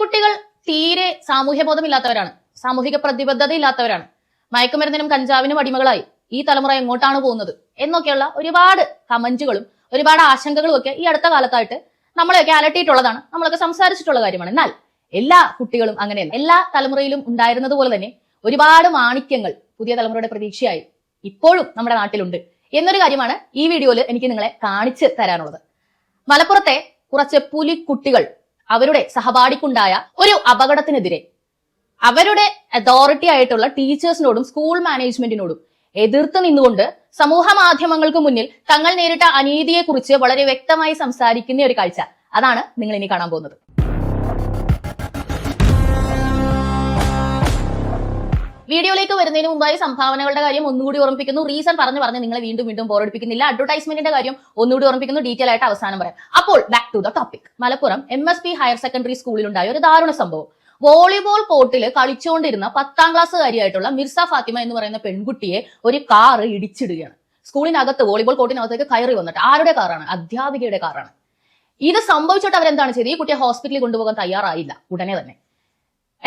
കുട്ടികൾ തീരെ സാമൂഹ്യബോധമില്ലാത്തവരാണ്, സാമൂഹിക പ്രതിബദ്ധതയില്ലാത്തവരാണ്, മയക്കുമരുന്നിനും കഞ്ചാവിനും അടിമകളായി ഈ തലമുറ എങ്ങോട്ടാണ് പോകുന്നത് എന്നൊക്കെയുള്ള ഒരുപാട് കമന്റുകളും ഒരുപാട് ആശങ്കകളും ഒക്കെ ഈ അടുത്ത കാലത്തായിട്ട് നമ്മളെയൊക്കെ അലട്ടിയിട്ടുള്ളതാണ്, നമ്മളൊക്കെ സംസാരിച്ചിട്ടുള്ള കാര്യമാണ്. എന്നാൽ എല്ലാ കുട്ടികളും അങ്ങനെയല്ല. എല്ലാ തലമുറയിലും ഉണ്ടായിരുന്നത് പോലെ തന്നെ ഒരുപാട് മാണിക്യങ്ങൾ പുതിയ തലമുറയുടെ പ്രതീക്ഷയായി ഇപ്പോഴും നമ്മുടെ നാട്ടിലുണ്ട് എന്നൊരു കാര്യമാണ് ഈ വീഡിയോയിൽ എനിക്ക് നിങ്ങളെ കാണിച്ചു തരാനുള്ളത്. മലപ്പുറത്തെ കുറച്ച് പുലിക്കുട്ടികൾ അവരുടെ സഹപാഠിക്കുണ്ടായ ഒരു അപകടത്തിനെതിരെ അവരുടെ അതോറിറ്റി ആയിട്ടുള്ള ടീച്ചേഴ്സിനോടും സ്കൂൾ മാനേജ്മെന്റിനോടും എതിർത്ത് നിന്നുകൊണ്ട് സമൂഹ മാധ്യമങ്ങൾക്ക് മുന്നിൽ തങ്ങൾ നേരിട്ട അനീതിയെക്കുറിച്ച് വളരെ വ്യക്തമായി സംസാരിക്കുന്ന ഒരു കാഴ്ച, അതാണ് നിങ്ങൾ ഇനി കാണാൻ പോകുന്നത്. വീഡിയോയിലേക്ക് വരുന്നതിന് മുമ്പായി സംഭാവനകളുടെ കാര്യം ഒന്നുകൂടി ഓർമ്മിപ്പിക്കുന്നു. റീസൺ പറഞ്ഞ് നിങ്ങളെ വീണ്ടും ബോറടിപ്പിക്കുന്നില്ല. അഡ്വർടൈസ്മെന്റിന്റെ കാര്യം ഒന്നുകൂടി ഓർമ്മിപ്പിക്കുന്നു. ഡീറ്റെയിൽ ആയിട്ട് അവസാനം പറയാം. അപ്പോൾ back to the topic. Malappuram MSP higher secondary സ്കൂളിലുണ്ടായ ഒരു ദാരുണ സംഭവം. വോളിബോൾ കോർട്ടിൽ കളിച്ചുകൊണ്ടിരുന്ന 10ാം ക്ലാസ്സുകാരിയായിട്ടുള്ള മിർസ ഫാത്തിമ എന്ന് പറയുന്ന പെൺകുട്ടിയെ ഒരു കാറ് ഇടിച്ചിടുകയാണ്. സ്കൂളിനകത്ത് വോളിബോൾ കോർട്ടിനകത്തേക്ക് കയറി വന്നിട്ട്. ആരുടെ കാറാണ്? അധ്യാപികയുടെ കാറാണ്. ഇത് സംഭവിച്ചിട്ട് അവരെന്താണ് ചെയ്തത്? ഈ കുട്ടിയെ ഹോസ്പിറ്റലിൽ കൊണ്ടുപോകാൻ തയ്യാറായില്ല ഉടനെ തന്നെ.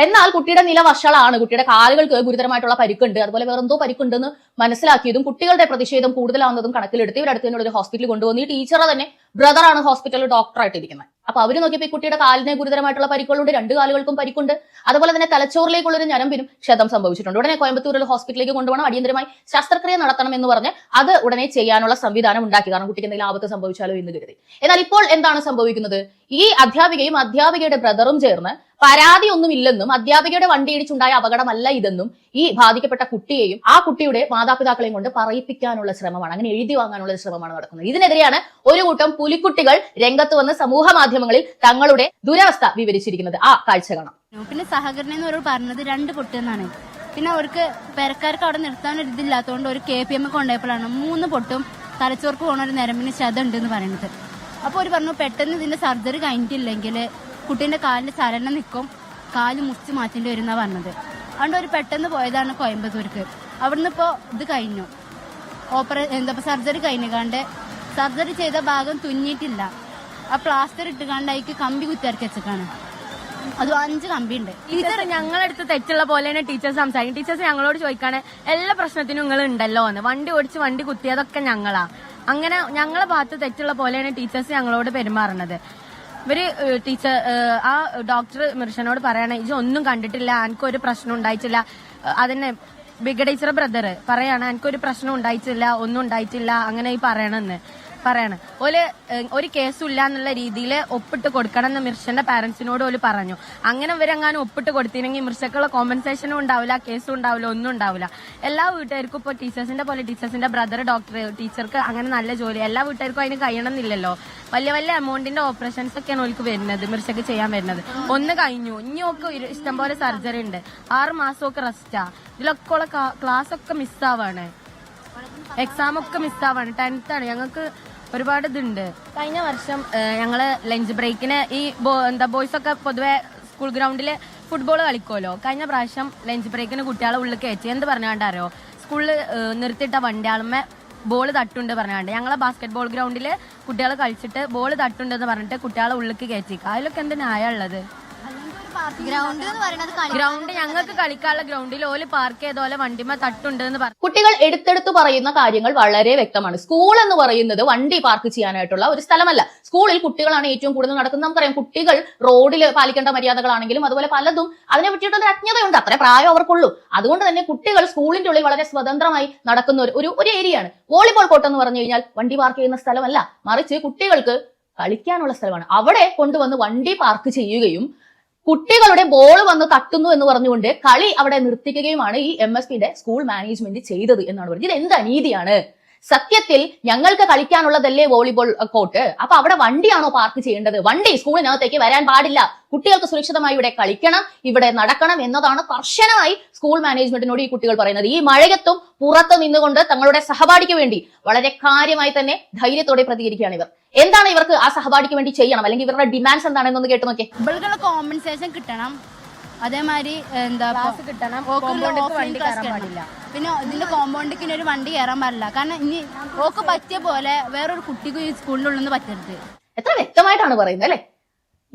എന്നാൽ കുട്ടിയുടെ നില വഷളാണ്, കുട്ടിയുടെ കാലുകൾക്ക് ഗുരുതരമായിട്ടുള്ള പരിക്കുണ്ട്, അതുപോലെ വേറെന്തോ പരിക്കുണ്ടെന്ന് മനസ്സിലാക്കിയതും കുട്ടികളുടെ പ്രതിഷേധം കൂടുതലാവുന്നതും കണക്കിലെടുത്ത് ഇവരടുത്ത് തന്നെ ഒരു ഹോസ്പിറ്റലിൽ കൊണ്ടുവന്ന് ഈ ടീച്ചറെ തന്നെ ബ്രദറാണ് ഹോസ്പിറ്റലിൽ ഡോക്ടറായിട്ട് ഇരിക്കുന്നത്. അപ്പൊ അവര് നോക്കിയപ്പോൾ ഈ കുട്ടിയുടെ കാലിന് ഗുരുതരമായിട്ടുള്ള പരിക്കുകളുണ്ട്, 2 കാലുകൾക്കും പരിക്കുണ്ട്, അതുപോലെ തന്നെ തലച്ചോറിലേക്കുള്ള ഒരു ഞരമ്പിനും ക്ഷതം സംഭവിച്ചിട്ടുണ്ട്. ഉടനെ കോയമ്പത്തൂരിൽ ഹോസ്പിറ്റലിലേക്ക് കൊണ്ടുപോകണം, അടിയന്തരമായി ശസ്ത്രക്രിയ നടത്തണം എന്ന് പറഞ്ഞ് അത് ഉടനെ ചെയ്യാനുള്ള സംവിധാനം ഉണ്ടാക്കി. കാരണം കുട്ടിക്ക് എന്തെങ്കിലും ആപത്ത് സംഭവിച്ചാലോ എന്ന് കരുതി. എന്നാൽ ഇപ്പോൾ എന്താണ് സംഭവിക്കുന്നത്? ഈ അധ്യാപികയും അധ്യാപികയുടെ ബ്രദറും ചേർന്ന് പരാതി ഒന്നുമില്ലെന്നും അധ്യാപികയുടെ വണ്ടി ഇടിച്ചുണ്ടായ അപകടമല്ല ഇതെന്നും ഈ ബാധിക്കപ്പെട്ട കുട്ടിയെയും ആ കുട്ടിയുടെ മാതാപിതാക്കളെയും കൊണ്ട് പറയിപ്പിക്കാനുള്ള ശ്രമമാണ്, അങ്ങനെ എഴുതി വാങ്ങാനുള്ള ശ്രമമാണ് നടക്കുന്നത്. ഇതിനെതിരെയാണ് ഒരു കൂട്ടം പുലിക്കുട്ടികൾ രംഗത്ത് വന്ന് സമൂഹ മാധ്യമങ്ങളിൽ തങ്ങളുടെ ദുരവസ്ഥ വിവരിച്ചിരിക്കുന്നത്. ആ കാഴ്ച കാണാം. പിന്നെ സഹകരണം എന്ന് പറഞ്ഞത് 2 പൊട്ടെന്നാണ്. പിന്നെ അവർക്ക് പെരക്കാർക്ക് അവിടെ നിർത്താൻ ഒരു ഇതില്ലാത്തതുകൊണ്ട് ഒരു KPM കൊണ്ടുപോയപ്പോഴാണ് 3 പൊട്ടും തലച്ചോർക്ക് പോണ ഒരു ഞരമ്പിന് ക്ഷതം ഉണ്ട് എന്ന് പറയുന്നത്. അപ്പോൾ അവർ പറഞ്ഞു പെട്ടെന്ന് ഇതിന്റെ സർജറി കഴിഞ്ഞിട്ടില്ലെങ്കിൽ കുട്ടീന്റെ കാലിന്റെ ചലനം നിൽക്കും, കാല് മുറിച്ച് മാറ്റേണ്ടി വരും എന്നാ പറഞ്ഞത്. അതുകൊണ്ട് ഒരു പെട്ടെന്ന് പോയതാണ് കോയമ്പത്തൂർക്ക്. അവിടുന്ന് ഇപ്പോൾ ഇത് കഴിഞ്ഞു, സർജറി കഴിഞ്ഞുകാണ്ട് സർജറി ചെയ്ത ഭാഗം തുന്നിയിട്ടില്ല. ആ പ്ലാസ്റ്റർ ഇട്ടുകാണ്ടായിക്ക് കമ്പി കുത്തിയിറക്കി വെച്ചേക്കാണ്. അത് 5 കമ്പി ഉണ്ട്. ടീച്ചർ ഞങ്ങളടുത്ത് തെറ്റുള്ള പോലെയാണ് ടീച്ചേഴ്സ് സംസാരിക്കും. ടീച്ചേഴ്സ് ഞങ്ങളോട് ചോദിക്കാണ് എല്ലാ പ്രശ്നത്തിനും നിങ്ങൾ ഉണ്ടല്ലോ എന്ന്. വണ്ടി ഓടിച്ച് വണ്ടി കുത്തിയതൊക്കെ ഞങ്ങളാ. അങ്ങനെ ഞങ്ങളെ ഭാഗത്ത് തെറ്റുള്ള പോലെയാണ് ടീച്ചേഴ്സ് ഞങ്ങളോട് പെരുമാറുന്നത്. ഇവര് ടീച്ചർ ആ ഡോക്ടർ മിർഷനോട് പറയണേ ഇജ് ഒന്നും കണ്ടിട്ടില്ല, എനിക്കൊരു പ്രശ്നം ഉണ്ടായിട്ടില്ല. അതിനെ ടീച്ചറെ ബ്രദർ പറയാണ് എനിക്കൊരു പ്രശ്നം ഉണ്ടായിട്ടില്ല, ഒന്നും ഉണ്ടായിട്ടില്ല, അങ്ങനെ ഈ പറയണെന്ന് പറയാണ്. ഒരു കേസും ഇല്ല എന്നുള്ള രീതിയിൽ ഒപ്പിട്ട് കൊടുക്കണം എന്ന് മിർഷന്റെ പാരന്റ്സിനോട് ഓല് പറഞ്ഞു. അങ്ങനെ ഇവരെങ്ങാനും ഒപ്പിട്ട് കൊടുത്തില്ലെങ്കിൽ മിർഷക്കുള്ള കോമ്പൻസേഷനും ഉണ്ടാവില്ല, കേസും ഉണ്ടാവില്ല, ഒന്നും ഉണ്ടാവില്ല. എല്ലാ വീട്ടുകാർക്കും ഇപ്പോൾ ടീച്ചേഴ്സിന്റെ പോലെ ടീച്ചേഴ്സിന്റെ ബ്രദർ ഡോക്ടർ, ടീച്ചർക്ക് അങ്ങനെ നല്ല ജോലി, എല്ലാ വീട്ടുകാർക്കും അതിന് കഴിയണമെന്നില്ലല്ലോ. വലിയ എമൗണ്ടിന്റെ ഓപ്പറേഷൻസ് ഒക്കെയാണ് ഓൾക്ക് വരുന്നത്, മിർഷക്ക് ചെയ്യാൻ വരുന്നത്. ഒന്ന് കഴിഞ്ഞു, ഇനി ഒക്കെ ഇഷ്ടംപോലെ സർജറി ഉണ്ട്, 6 മാസമൊക്കെ റെസ്റ്റാ. ഇതിലൊക്കെ ഉള്ള ക്ലാസ് ഒക്കെ മിസ്സാവാണ്, എക്സാം ഒക്കെ മിസ്സാവാണ്. 10th ആണ്. ഞങ്ങൾക്ക് ഒരുപാട് ഇതുണ്ട്. കഴിഞ്ഞ വർഷം ഞങ്ങള് ലഞ്ച് ബ്രേക്കിന് ഈ ബോയ്സ് ഒക്കെ പൊതുവെ സ്കൂൾ ഗ്രൗണ്ടില് ഫുട്ബോൾ കളിക്കുമല്ലോ. കഴിഞ്ഞ പ്രാവശ്യം ലഞ്ച് ബ്രേക്കിന് കുട്ടികളെ ഉള്ളിൽ കയറ്റി. എന്ത് പറഞ്ഞാണ്ടറിയോ? സ്കൂളിൽ നിർത്തിയിട്ട വണ്ടിയാളുമ്മേ ബോൾ തട്ടുണ്ട് പറഞ്ഞാണ്ട് ഞങ്ങളെ ബാസ്കറ്റ് ബോൾ ഗ്രൗണ്ടില് കുട്ടികൾ കളിച്ചിട്ട് ബോൾ തട്ടുണ്ടെന്ന് പറഞ്ഞിട്ട് കുട്ടികളെ ഉള്ളിലേക്ക് കയറ്റി. അതിലൊക്കെ എന്ത് ന്യായമുള്ളത്? ഗ്രൗണ്ട് ഞങ്ങൾക്ക് കളിക്കാനുള്ള ഗ്രൗണ്ടിൽ ഓല് പാർക്ക് ചെയ്തോലെ വണ്ടിമ തട്ടുണ്ട് എന്ന് പറഞ്ഞു. കുട്ടികൾ എടുത്തെടുത്ത് പറയുന്ന കാര്യങ്ങൾ വളരെ വ്യക്തമാണ്. സ്കൂൾ എന്ന് പറയുന്നത് വണ്ടി പാർക്ക് ചെയ്യാനായിട്ടുള്ള ഒരു സ്ഥലമല്ല. സ്കൂളിൽ കുട്ടികളാണ് ഏറ്റവും കൂടുതൽ നടക്കുന്നത്. നമുക്കറിയാം, കുട്ടികൾ റോഡിൽ പാലിക്കേണ്ട മര്യാദകളാണെങ്കിലും അതുപോലെ പലതും അതിനെ പറ്റിയിട്ടൊരു അജ്ഞതയുണ്ട്. അത്ര പ്രായം അവർക്കുള്ളൂ. അതുകൊണ്ട് തന്നെ കുട്ടികൾ സ്കൂളിന്റെ ഉള്ളിൽ വളരെ സ്വതന്ത്രമായി നടക്കുന്ന ഒരു ഏരിയയാണ്. വോളിബോൾ കോർട്ട് എന്ന് പറഞ്ഞു കഴിഞ്ഞാൽ വണ്ടി പാർക്ക് ചെയ്യുന്ന സ്ഥലമല്ല, മറിച്ച് കുട്ടികൾക്ക് കളിക്കാനുള്ള സ്ഥലമാണ്. അവിടെ കൊണ്ടുവന്ന് വണ്ടി പാർക്ക് ചെയ്യുകയും കുട്ടികളുടെ ബോൾ വന്ന് തട്ടുന്നു എന്ന് പറഞ്ഞുകൊണ്ട് കളി അവിടെ നിർത്തിക്കുകയുമാണ് ഈ MSPന്റെ സ്കൂൾ മാനേജ്മെന്റ് ചെയ്തത് എന്നാണ് പറഞ്ഞത്. ഇത് എന്ത് അനീതിയാണ്? സത്യത്തിൽ ഞങ്ങൾക്ക് കളിക്കാനുള്ളതല്ലേ വോളിബോൾ കോർട്ട്? അപ്പൊ അവിടെ വണ്ടിയാണോ പാർക്ക് ചെയ്യേണ്ടത്? വണ്ടി സ്കൂളിനകത്തേക്ക് വരാൻ പാടില്ല. കുട്ടികൾക്ക് സുരക്ഷിതമായി ഇവിടെ കളിക്കണം, ഇവിടെ നടക്കണം എന്നതാണ് കർശനമായി സ്കൂൾ മാനേജ്മെന്റിനോട് ഈ കുട്ടികൾ പറയുന്നത്. ഈ മഴയത്തും പുറത്ത് നിന്നുകൊണ്ട് തങ്ങളുടെ സഹപാഠിക്ക് വേണ്ടി വളരെ കാര്യമായി തന്നെ ധൈര്യത്തോടെ പ്രതികരിക്കുകയാണ് ഇവർ. എന്താണ് ഇവർക്ക് ആ സഹപാഠിക്ക് വേണ്ടി ചെയ്യണം, അല്ലെങ്കിൽ ഇവരുടെ ഡിമാൻഡ്സ് എന്താണെന്നൊന്ന് കേട്ടു നോക്കിയേ. ഇവർക്ക് കോമ്പൻസേഷൻ കിട്ടണം, അതേമാതിരി എന്താ കിട്ടണം, പിന്നെ ഇതിന്റെ കോമ്പൗണ്ടിക്ക് ഒരു വണ്ടി കയറാൻ പാടില്ല. കാരണം ഇനി ഓക്ക് പറ്റിയ പോലെ വേറൊരു കുട്ടിക്ക് ഈ സ്കൂളിനുള്ളിൽ നിന്ന് പറ്റരുത്. എത്ര വ്യക്തമായിട്ടാണ് പറയുന്നത് അല്ലെ?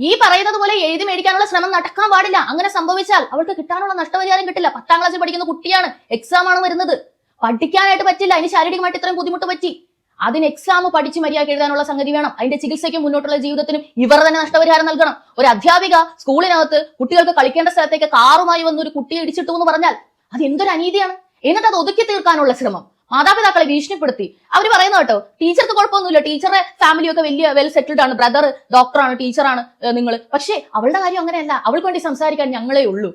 ഈ പറയുന്നത് പോലെ എഴുതി മേടിക്കാനുള്ള ശ്രമം നടക്കാൻ പാടില്ല. അങ്ങനെ സംഭവിച്ചാൽ അവൾക്ക് കിട്ടാനുള്ള നഷ്ടപരിഹാരം കിട്ടില്ല. 10ാം ക്ലാസ്സിൽ പഠിക്കുന്ന കുട്ടിയാണ്, എക്സാം ആണ് വരുന്നത്, പഠിക്കാനായിട്ട് പറ്റില്ല, അതിന് ശാരീരികമായിട്ട് ഇത്രയും ബുദ്ധിമുട്ട് പറ്റി, അതിന് എക്സാം പഠിച്ച് മര്യാദ എഴുതാനുള്ള സംഗതി വേണം. അതിന്റെ ചികിത്സയ്ക്കും മുന്നോട്ടുള്ള ജീവിതത്തിനും ഇവർ തന്നെ നഷ്ടപരിഹാരം നൽകണം. ഒരു അധ്യാപിക സ്കൂളിനകത്ത് കുട്ടികൾക്ക് കളിക്കേണ്ട സ്ഥലത്തേക്ക് കാറുമായി വന്ന് ഒരു കുട്ടിയെ ഇടിച്ചിട്ടു എന്ന് പറഞ്ഞാൽ അത് എന്തൊരു അനീതിയാണ്. എന്നിട്ട് അത് ഒതുക്കി തീർക്കാനുള്ള ശ്രമം, മാതാപിതാക്കളെ ഭീഷണിപ്പെടുത്തി. അവർ പറയുന്ന കേട്ടോ, ടീച്ചർക്ക് കുഴപ്പമൊന്നുമില്ല, ടീച്ചറുടെ ഫാമിലിയൊക്കെ വലിയ വെൽ സെറ്റിൽഡ് ആണ്, ബ്രദർ ഡോക്ടറാണ്, ടീച്ചറാണ് നിങ്ങൾ, പക്ഷേ അവളുടെ കാര്യം അങ്ങനെയല്ല, അവൾക്ക് വേണ്ടി സംസാരിക്കാൻ ഞങ്ങളേ ഉള്ളൂ.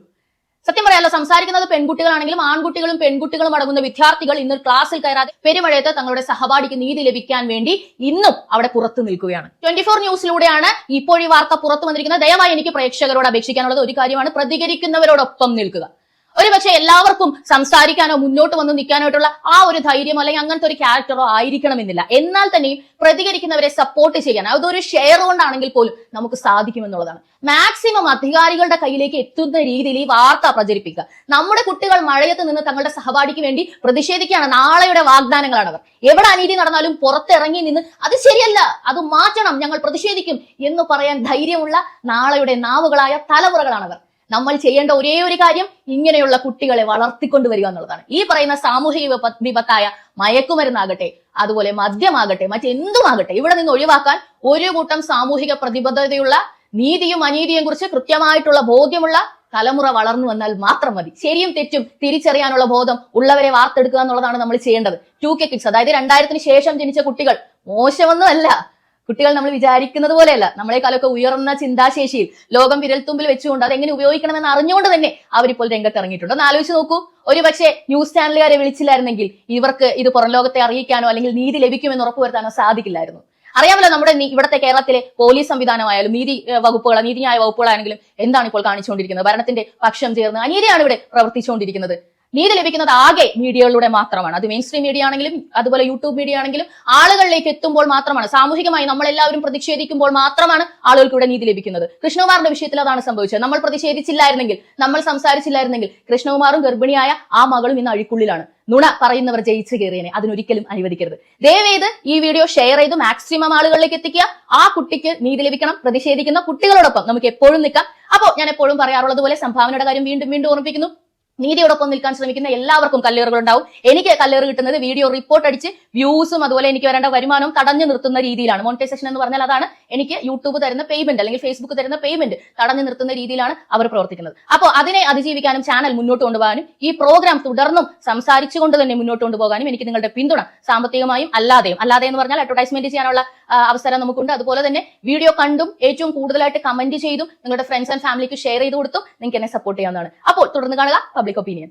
സത്യം പറയാലോ, സംസാരിക്കുന്നത് പെൺകുട്ടികളാണെങ്കിലും ആൺകുട്ടികളും പെൺകുട്ടികളും അടങ്ങുന്ന വിദ്യാർത്ഥികൾ ഇന്ന് ക്ലാസ്സിൽ കയറാതെ പെരുമഴയത്ത് തങ്ങളുടെ സഹപാഠിക്ക് നീതി ലഭിക്കാൻ വേണ്ടി ഇന്നും അവിടെ പുറത്തു നിൽക്കുകയാണ്. 24 ന്യൂസിലൂടെയാണ് ഇപ്പോൾ ഈ വാർത്ത പുറത്തു വന്നിരിക്കുന്നത്. ദയവായി എനിക്ക് പ്രേക്ഷകരോട് അപേക്ഷിക്കാനുള്ളത് ഒരു കാര്യമാണ്, പ്രതികരിക്കുന്നവരോടൊപ്പം നിൽക്കുക. ഒരുപക്ഷെ എല്ലാവർക്കും സംസാരിക്കാനോ മുന്നോട്ട് വന്ന് നിൽക്കാനായിട്ടുള്ള ആ ഒരു ധൈര്യമോ അല്ലെങ്കിൽ അങ്ങനത്തെ ഒരു ക്യാരക്ടറോ ആയിരിക്കണമെന്നില്ല. എന്നാൽ തന്നെയും പ്രതികരിക്കുന്നവരെ സപ്പോർട്ട് ചെയ്യാൻ അതൊരു ഷെയർ കൊണ്ടാണെങ്കിൽ പോലും നമുക്ക് സാധിക്കുമെന്നുള്ളതാണ്. മാക്സിമം അധികാരികളുടെ കയ്യിലേക്ക് എത്തുന്ന രീതിയിൽ ഈ വാർത്ത പ്രചരിപ്പിക്കുക. നമ്മുടെ കുട്ടികൾ മഴയത്ത് നിന്ന് തങ്ങളുടെ സഹപാഠിക്ക് വേണ്ടി പ്രതിഷേധിക്കുകയാണ്. നാളെയുടെ വാഗ്ദാനങ്ങളാണ് അവർ. എവിടെ അനീതി നടന്നാലും പുറത്തിറങ്ങി നിന്ന് അത് ശരിയല്ല, അത് മാറ്റണം, ഞങ്ങൾ പ്രതിഷേധിക്കും എന്ന് പറയാൻ ധൈര്യമുള്ള നാളെയുടെ നാവുകളായ തലമുറകളാണവർ. നമ്മൾ ചെയ്യേണ്ട ഒരേ ഒരു കാര്യം ഇങ്ങനെയുള്ള കുട്ടികളെ വളർത്തിക്കൊണ്ടുവരിക എന്നുള്ളതാണ്. ഈ പറയുന്ന സാമൂഹിക വിപത്തായ മയക്കുമരുന്നാകട്ടെ, അതുപോലെ മദ്യമാകട്ടെ, മറ്റെന്തുമാകട്ടെ, ഇവിടെ നിന്ന് ഒഴിവാക്കാൻ ഒരു കൂട്ടം സാമൂഹിക പ്രതിബദ്ധതയുള്ള, നീതിയും അനീതിയും കുറിച്ച് കൃത്യമായിട്ടുള്ള ബോധ്യമുള്ള തലമുറ വളർന്നു വന്നാൽ മാത്രം മതി. ശരിയും തെറ്റും തിരിച്ചറിയാനുള്ള ബോധം ഉള്ളവരെ വാർത്തെടുക്കുക എന്നുള്ളതാണ് നമ്മൾ ചെയ്യേണ്ടത്. 2K കിഡ്സ്, അതായത് 2000-ന് ശേഷം ജനിച്ച കുട്ടികൾ മോശമൊന്നുമല്ല. കുട്ടികൾ നമ്മൾ വിചാരിക്കുന്നത് പോലെയല്ല. നമ്മളെക്കാളൊക്കെ ഉയർന്ന ചിന്താശേഷിയിൽ ലോകം വിരൽത്തുമ്പിൽ വെച്ചുകൊണ്ട് അതെങ്ങനെ ഉപയോഗിക്കണമെന്ന് അറിഞ്ഞുകൊണ്ട് തന്നെ അവരിപ്പോൾ രംഗത്ത് ഇറങ്ങിയിട്ടുണ്ട്. ഒന്ന് ആലോചിച്ച് നോക്കൂ, ഒരു പക്ഷേ ന്യൂസ് ചാനലുകാരെ വിളിച്ചില്ലായിരുന്നെങ്കിൽ ഇവർക്ക് ഇത് പുറം ലോകത്തെ അറിയിക്കാനോ അല്ലെങ്കിൽ നീതി ലഭിക്കുമെന്ന് ഉറപ്പുവരുത്താനോ സാധിക്കില്ലായിരുന്നു. അറിയാമല്ലോ, നമ്മുടെ ഇവിടുത്തെ കേരളത്തിലെ പോലീസ് സംവിധാനമായാലും നീതിന്യായ വകുപ്പുകളാണെങ്കിലും എന്താണ് ഇപ്പോൾ കാണിച്ചുകൊണ്ടിരിക്കുന്നത്? ഭരണത്തിന്റെ പക്ഷം ചേർന്ന് അനീതിയാണ് ഇവിടെ പ്രവർത്തിച്ചുകൊണ്ടിരിക്കുന്നത്. നീതി ലഭിക്കുന്നത് ആകെ മീഡിയകളിലൂടെ മാത്രമാണ്. അത് മെയിൻ സ്ട്രീം മീഡിയ ആണെങ്കിലും അതുപോലെ യൂട്യൂബ് മീഡിയ ആണെങ്കിലും ആളുകളിലേക്ക് എത്തുമ്പോൾ മാത്രമാണ്, സാമൂഹികമായി നമ്മളെല്ലാവരും പ്രതിഷേധിക്കുമ്പോൾ മാത്രമാണ് ആളുകൾക്ക് ഇവിടെ നീതി ലഭിക്കുന്നത്. കൃഷ്ണകുമാറിന്റെ വിഷയത്തിൽ അതാണ് സംഭവിച്ചത്. നമ്മൾ പ്രതിഷേധിച്ചില്ലായിരുന്നെങ്കിൽ, നമ്മൾ സംസാരിച്ചില്ലായിരുന്നെങ്കിൽ കൃഷ്ണകുമാറും ഗർഭിണിയായ ആ മകളും ഇന്ന് അഴിക്കുള്ളിലാണ്. നുണ പറയുന്നവർ ജയിച്ചു കയറിയനെ, അതിനൊരിക്കലും അനുവദിക്കരുത്. ദയവേത് ഈ വീഡിയോ ഷെയർ ചെയ്ത് മാക്സിമം ആളുകളിലേക്ക് എത്തിക്കുക. ആ കുട്ടിക്ക് നീതി ലഭിക്കണം. പ്രതിഷേധിക്കുന്ന കുട്ടികളോടൊപ്പം നമുക്ക് എപ്പോഴും നിൽക്കാം. അപ്പോൾ ഞാൻ എപ്പോഴും പറയാറുള്ളത് പോലെ സംഭാവനയുടെ കാര്യം വീണ്ടും വീണ്ടും ഓർമ്മിപ്പിക്കുന്നു. നീതിയോടൊപ്പം നിൽക്കാൻ ശ്രമിക്കുന്ന എല്ലാവർക്കും കല്ലേറുകൾ ഉണ്ടാവും. എനിക്ക് കല്ലേറ് കിട്ടുന്നത് വീഡിയോ റിപ്പോർട്ട് അടിച്ച് വ്യൂസും അതുപോലെ എനിക്ക് വരേണ്ട വരുമാനവും തടഞ്ഞു നിർത്തുന്ന രീതിയിലാണ്. മോണിറ്റൈസേഷൻ എന്ന് പറഞ്ഞാൽ അതാണ് എനിക്ക് യൂട്യൂബ് തരുന്ന പേയ്മെന്റ് അല്ലെങ്കിൽ ഫേസ്ബുക്ക് തരുന്ന പേയ്മെന്റ് തടഞ്ഞു നിർത്തുന്ന രീതിയിലാണ് അവർ പ്രവർത്തിക്കുന്നത്. അപ്പോൾ അതിനെ അതിജീവിക്കാനും ചാനൽ മുന്നോട്ട് കൊണ്ടുപോകാനും ഈ പ്രോഗ്രാം തുടർന്നും സംസാരിച്ചുകൊണ്ട് തന്നെ മുന്നോട്ട് കൊണ്ടുപോകാനും എനിക്ക് നിങ്ങളുടെ പിന്തുണ സാമ്പത്തികമായും അല്ലാതെ എന്ന് പറഞ്ഞാൽ അഡ്വർടൈസ്മെന്റ് ചെയ്യാനുള്ള അവസരം നമുക്കുണ്ട്. അതുപോലെ തന്നെ വീഡിയോ കണ്ടും ഏറ്റവും കൂടുതലായിട്ട് കമന്റ് ചെയ്തും നിങ്ങളുടെ ഫ്രണ്ട്സ് ആൻഡ് ഫാമിലിക്ക് ഷെയർ ചെയ്ത് കൊടുത്തും നിങ്ങൾക്ക് എന്നെ സപ്പോർട്ട് ചെയ്യാവുന്നതാണ്. അപ്പോൾ തുടർന്ന് കാണുക പബ്ലിക് ഒപ്പീനിയൻ.